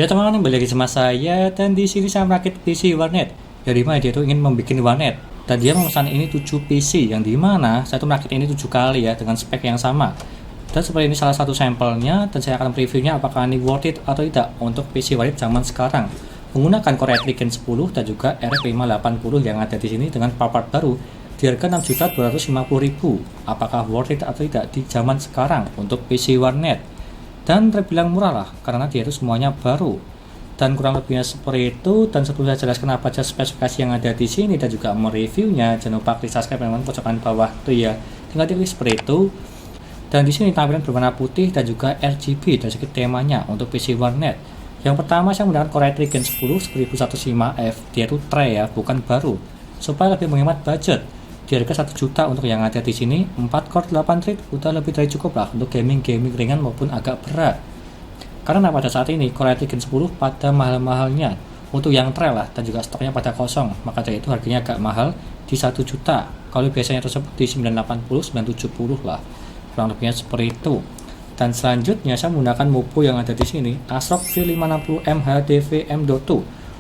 Ya teman-teman, kembali lagi sama saya dan di sini saya merakit PC warnet. Yang dimana dia tuh ingin membuat warnet dan dia memesan ini 7 PC yang dimana saya tuh merakit ini 7 kali ya dengan spek yang sama. Dan seperti ini salah satu sampelnya dan saya akan previewnya apakah ini worth it atau tidak untuk PC warnet zaman sekarang. Menggunakan Core i3 Gen 10 dan juga RX 580 yang ada di sini dengan part-part baru di harga 6.250.000. Apakah worth it atau tidak di zaman sekarang untuk PC warnet? Dan terbilang murah lah karena dia itu semuanya baru dan kurang lebihnya seperti itu. Dan sebelum saya jelaskan apa saja spesifikasi yang ada di sini dan juga mereviewnya, jangan lupa klik subscribe dan pojokan bawah tuh ya, tinggal diklik seperti itu. Dan di sini tampilan berwarna putih dan juga RGB dan sedikit temanya untuk PC warnet. Yang pertama saya menggunakan Core i3 Gen 10 10105F, dia itu tray ya, bukan baru, supaya lebih menghemat budget. Di harga 1 juta untuk yang ada di sini, 4 core 8 thread udah lebih dari cukup lah untuk gaming ringan maupun agak berat. Karena pada saat ini Core i3 Gen 10 pada mahal-mahalnya untuk yang trail lah dan juga stoknya pada kosong, maka dari itu harganya agak mahal di 1 juta. Kalau biasanya tersebut di 980 970 lah, kurang lebihnya seperti itu. Dan selanjutnya saya menggunakan Mopo yang ada di sini, ASRock V560M HDV M.2,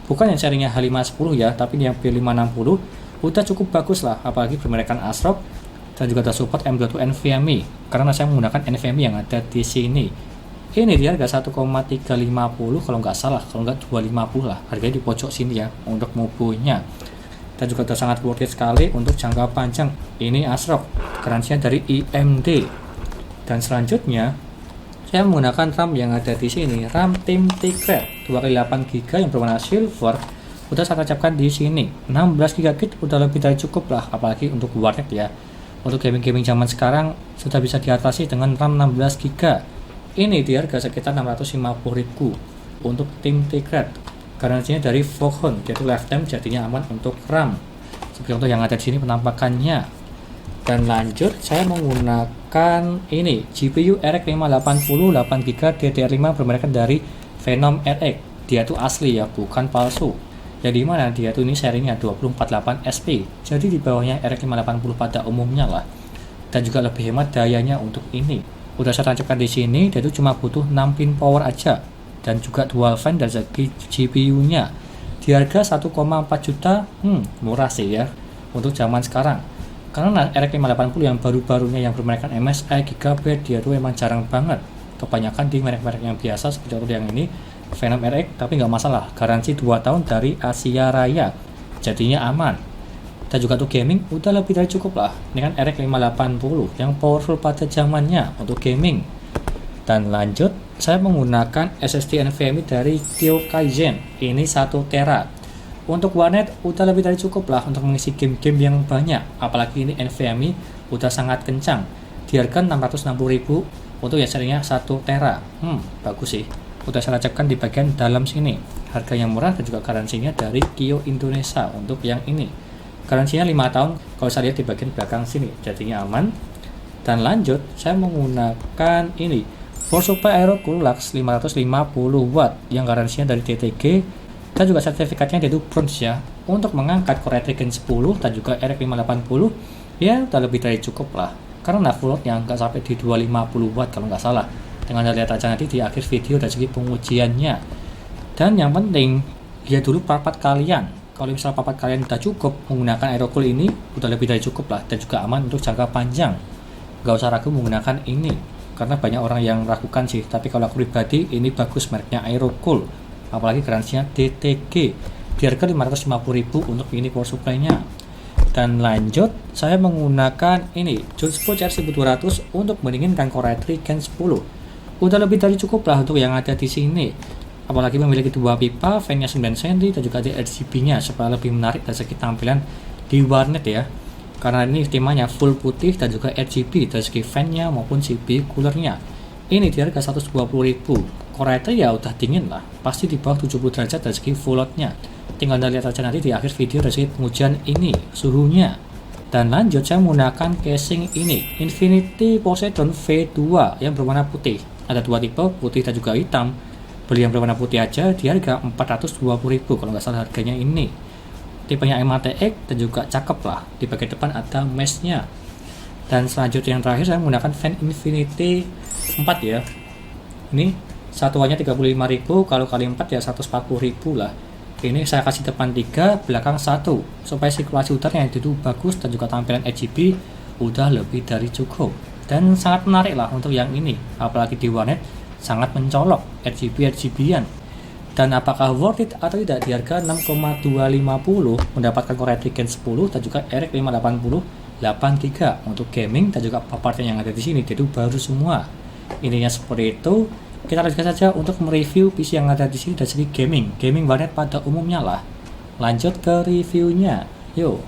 bukan yang serinya H510 ya, tapi yang V560 udah cukup bagus lah, apalagi bermerekkan ASRock dan juga ada support M.2 NVMe karena saya menggunakan NVMe yang ada di sini. Ini di harga 1,350 kalau nggak salah, kalau nggak 250 lah, harganya di pojok sini ya untuk Mopo-nya. Dan juga udah sangat worth it sekali untuk jangka panjang. Ini ASRock, garansinya dari AMD. Dan selanjutnya saya menggunakan RAM yang ada di sini, RAM Thinktecred 2x8GB yang berwarna silver. Udah saya tancapkan di sini 16 GB udah lebih dari cukup lah, apalagi untuk warnet ya. Untuk gaming zaman sekarang sudah bisa diatasi dengan RAM 16 GB. Ini di harga sekitar 650.000 untuk Thinktecred. Garansinya dari Foghorn, yaitu lifetime, jadinya aman untuk RAM. Seperti untuk yang ada di sini penampakannya. Dan lanjut saya menggunakan ini GPU RX 580 8GB DDR5 bermerek dari Phenom RX. Dia tuh asli ya, bukan palsu. Jadi mana dia tuh ini serinya 248 SP, jadi di bawahnya RX 580 pada umumnya lah, dan juga lebih hemat dayanya untuk ini. Udah saya tancapkan di sini, dia tuh cuma butuh 6 pin power aja, dan juga dual fan dari segi GPU-nya. Di harga 1,4 juta, murah sih ya untuk zaman sekarang. Karena RX 580 yang baru-barunya yang bermerekkan MSI Gigabyte dia tuh emang jarang banget. Kebanyakan di merek-merek yang biasa seperti yang ini Phenom RX, tapi nggak masalah, garansi 2 tahun dari Asia Raya, jadinya aman. Dan juga untuk gaming udah lebih dari cukup lah dengan RX 580 yang powerful pada zamannya untuk gaming. Dan lanjut saya menggunakan SSD NVMe dari Kyokaisen, ini 1 tera. Untuk warnet udah lebih dari cukup lah untuk mengisi game-game yang banyak, apalagi ini NVMe udah sangat kencang di harga 660.000 untuk yang serinya 1 tera. Bagus sih. Udah saya tancapkan di bagian dalam sini, harga yang murah dan juga garansinya dari Kio Indonesia untuk yang ini. Garansinya 5 tahun kalau saya lihat di bagian belakang sini, jadinya aman. Dan lanjut saya menggunakan ini power supply Aerocool Lux 550 watt yang garansinya dari TTG dan juga sertifikatnya yaitu bronze ya, untuk mengangkat Core i3 Gen 10 dan juga RX 580 ya udah lebih dari cukup lah, karena full loadnya nggak sampai di 250 watt kalau nggak salah. Dengan lihat aja nanti di akhir video dari segi pengujiannya. Dan yang penting lihat dulu part-part kalian. Kalau misalnya part-part kalian udah cukup menggunakan Aerocool ini udah lebih dari cukup lah, dan juga aman untuk jangka panjang. Gak usah ragu menggunakan ini karena banyak orang yang ragukan sih, tapi kalau aku pribadi ini bagus mereknya Aerocool, apalagi garansinya DTG di harga 550.000 untuk ini power supply-nya. Dan lanjut saya menggunakan ini Georgebox R1200 untuk mendinginkan Core i3 Gen 10. Udah lebih dari cukup lah untuk yang ada di sini, apalagi memiliki 2 pipa, fan-nya 9 cm dan juga ada RGB-nya supaya lebih menarik dari segi tampilan di warnet ya. Karena ini temanya full putih dan juga RGB dari segi fan-nya maupun CPU cooler-nya. Ini di harga 120.000. Core i3 ya udah dingin lah, pasti di bawah 70 derajat dari segi full load-nya. Tinggal lihat aja nanti di akhir video dari segi pengujian ini suhunya. Dan lanjut saya menggunakan casing ini Infinity Poseidon V2 yang berwarna putih. Ada 2 tipe, putih dan juga hitam. Beli yang berwarna putih aja di harga 420.000 kalau nggak salah harganya ini. Tipenya MATX dan juga cakep lah. Di bagian depan ada mesh-nya. Dan selanjutnya yang terakhir saya menggunakan fan Infinity 4 ya. Ini Satuannya 35.000, kalau kali 4 ya 140.000 lah. Ini saya kasih depan 3, belakang 1, supaya sirkulasi udara yang itu bagus dan juga tampilan RGB udah lebih dari cukup. Dan sangat menarik lah untuk yang ini, apalagi di warnet sangat mencolok RGB-RGB-an. Dan apakah worth it atau tidak di harga 6,250 mendapatkan Core Ryzen 10 dan juga RX 580 8GB untuk gaming dan juga part yang ada di sini itu baru semua. Intinya seperti itu. Kita lanjutkan saja untuk mereview PC yang ada di sini dari segi gaming warnet pada umumnya lah. Lanjut ke reviewnya, yuk.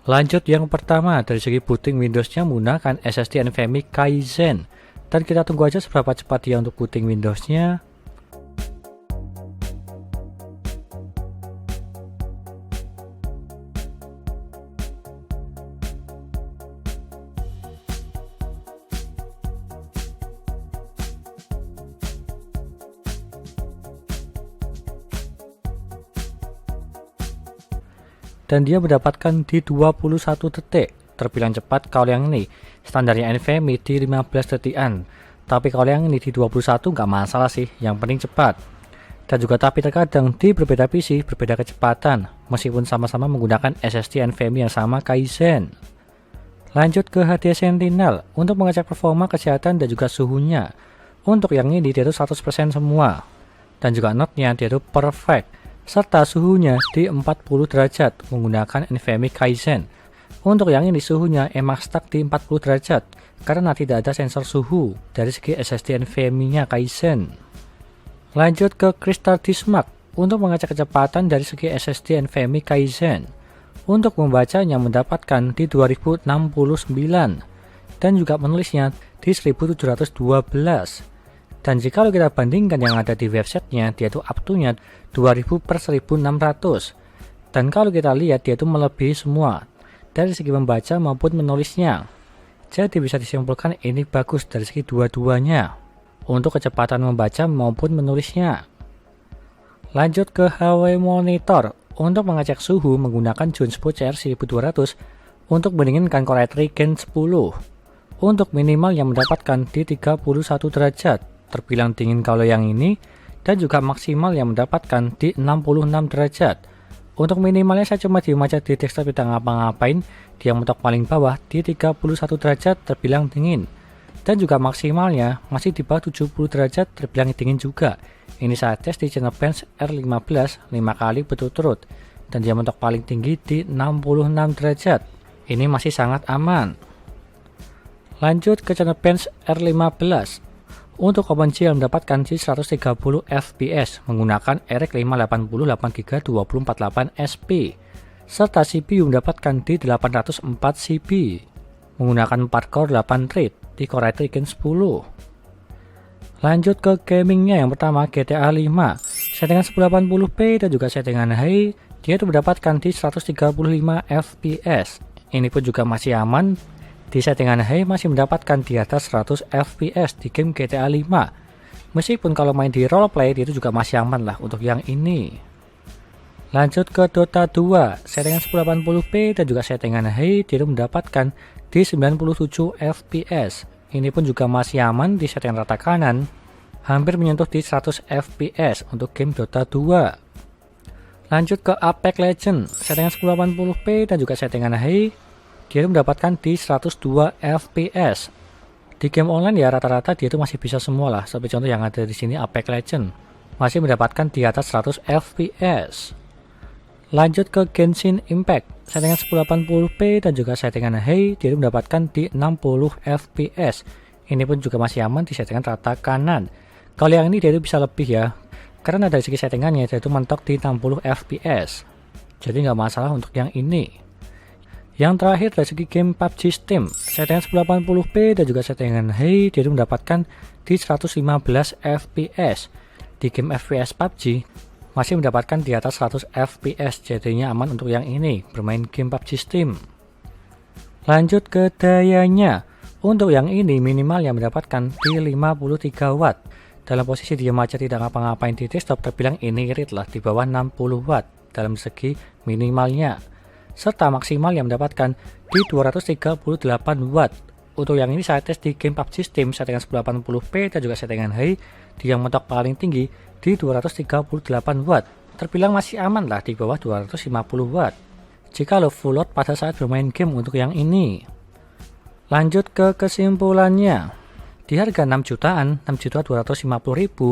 Lanjut yang pertama, dari segi booting Windows-nya menggunakan SSD NVMe Kaizen. Dan kita tunggu aja seberapa cepat dia untuk booting Windows-nya. Dan dia mendapatkan di 21 detik. Terbilang cepat kalau yang ini. Standarnya NVMe di 15 detikan. Tapi kalau yang ini di 21 nggak masalah sih, yang penting cepat. Dan juga tapi terkadang di berbeda PC berbeda kecepatan, meskipun sama-sama menggunakan SSD NVMe yang sama Kaizen. Lanjut ke HD Sentinel untuk mengecek performa, kesehatan dan juga suhunya. Untuk yang ini dia itu 100% semua. Dan juga notnya dia itu perfect. Serta suhunya di 40 derajat menggunakan NVMe Kaizen. Untuk yang ini suhunya emang stuck di 40 derajat karena tidak ada sensor suhu dari segi SSD NVMe-nya Kaizen. Lanjut ke Crystal Disk Mark untuk mengecek kecepatan dari segi SSD NVMe Kaizen. Untuk membacanya mendapatkan di 2069 dan juga menulisnya di 1712. Dan jika kita bandingkan yang ada di websitenya, dia itu up-to-nya 2000/1600. Dan kalau kita lihat dia itu melebihi semua dari segi membaca maupun menulisnya. Jadi bisa disimpulkan ini bagus dari segi dua-duanya untuk kecepatan membaca maupun menulisnya. Lanjut ke HP Monitor untuk mengecek suhu menggunakan Junspo CR1200 untuk mendinginkan Core Ryzen 10. Untuk minimal yang mendapatkan di 31 derajat. Terbilang dingin kalau yang ini, dan juga maksimal yang mendapatkan di 66 derajat. Untuk minimalnya saya cuma dimaca di desktop tidak ngapa-ngapain, dia mentok paling bawah di 31 derajat terbilang dingin. Dan juga maksimalnya masih di bawah 70 derajat terbilang dingin juga. Ini saya tes di Geekbench R15 5 kali berturut-turut dan dia mentok paling tinggi di 66 derajat. Ini masih sangat aman. Lanjut ke Geekbench R15. Untuk OpenGL mendapatkan di 130 fps menggunakan RX 580 8GB 248 SP serta CPU mendapatkan di 804 CP menggunakan 4 core 8 thread di Core Ryzen 10. Lanjut ke gamingnya, yang pertama GTA 5 settingan 1080p dan juga settingan high, dia itu mendapatkan di 135 fps. Ini pun juga masih aman. Di settingan high masih mendapatkan di atas 100 fps di game GTA 5. Meskipun kalau main di roleplay itu juga masih aman lah untuk yang ini. Lanjut ke Dota 2, settingan 1080p dan juga settingan high dia mendapatkan di 97 fps. Ini pun juga masih aman di settingan rata kanan, hampir menyentuh di 100 fps untuk game Dota 2. Lanjut ke Apex Legends, settingan 1080p dan juga settingan high dia mendapatkan di 102 fps. Di game online ya rata-rata dia itu masih bisa semua lah. Seperti contoh yang ada di sini Apex Legends masih mendapatkan di atas 100 fps. Lanjut ke Genshin Impact, settingan 1080p dan juga settingan high dia mendapatkan di 60 fps. Ini pun juga masih aman di settingan rata kanan. Kalau yang ini dia itu bisa lebih ya, karena dari segi settingannya dia itu mentok di 60 fps. Jadi nggak masalah untuk yang ini. Yang terakhir dari segi game PUBG Steam, settingan 1080p dan juga settingan high dia mendapatkan di 115 fps. Di game FPS PUBG masih mendapatkan di atas 100 fps, jadinya aman untuk yang ini bermain game PUBG Steam. Lanjut ke dayanya. Untuk yang ini minimal yang mendapatkan di 53 watt. Dalam posisi diam aja tidak ngapa-ngapain di desktop terbilang ini irit lah di bawah 60 watt dalam segi minimalnya. Serta maksimal yang mendapatkan di 238 watt. Untuk yang ini saya tes di game PUBG Steam settingan 1080p dan juga settingan high di yang mentok paling tinggi di 238 watt. Terbilang masih aman lah di bawah 250 watt. Jika lo full load pada saat bermain game untuk yang ini. Lanjut ke kesimpulannya. Di harga 6 jutaan, 6.250.000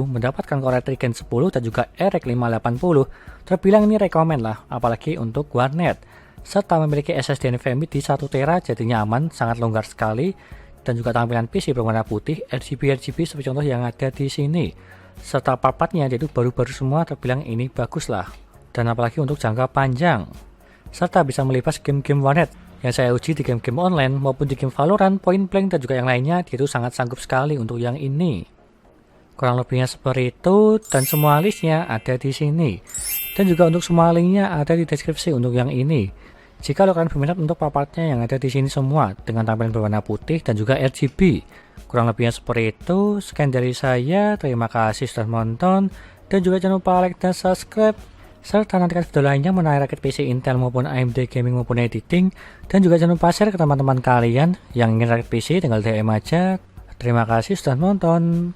mendapatkan Core Ryzen 10 dan juga RX 580, terbilang ini rekomen lah, apalagi untuk warnet. Serta memiliki SSD NVMe di 1 tera, jadinya aman, sangat longgar sekali, dan juga tampilan PC berwarna putih, RGB seperti contoh yang ada di sini. Serta part-partnya yaitu baru-baru semua, terbilang ini bagus lah, dan apalagi untuk jangka panjang. Serta bisa melipas game-game warnet yang saya uji di game-game online maupun di game Valorant, Point Blank, dan juga yang lainnya, itu sangat sanggup sekali untuk yang ini. Kurang lebihnya seperti itu, dan semua listnya ada di sini. Dan juga untuk semua linknya ada di deskripsi untuk yang ini. Jika kalian berminat untuk part-partnya yang ada di sini semua dengan tampilan berwarna putih dan juga RGB. Kurang lebihnya seperti itu. Sekian dari saya. Terima kasih sudah menonton dan juga jangan lupa like dan subscribe. Serta nantikan video lainnya mengenai rakit PC Intel maupun AMD gaming maupun editing. Dan juga jangan lupa share ke teman-teman kalian yang ingin rakit PC, tinggal DM aja. Terima kasih sudah menonton.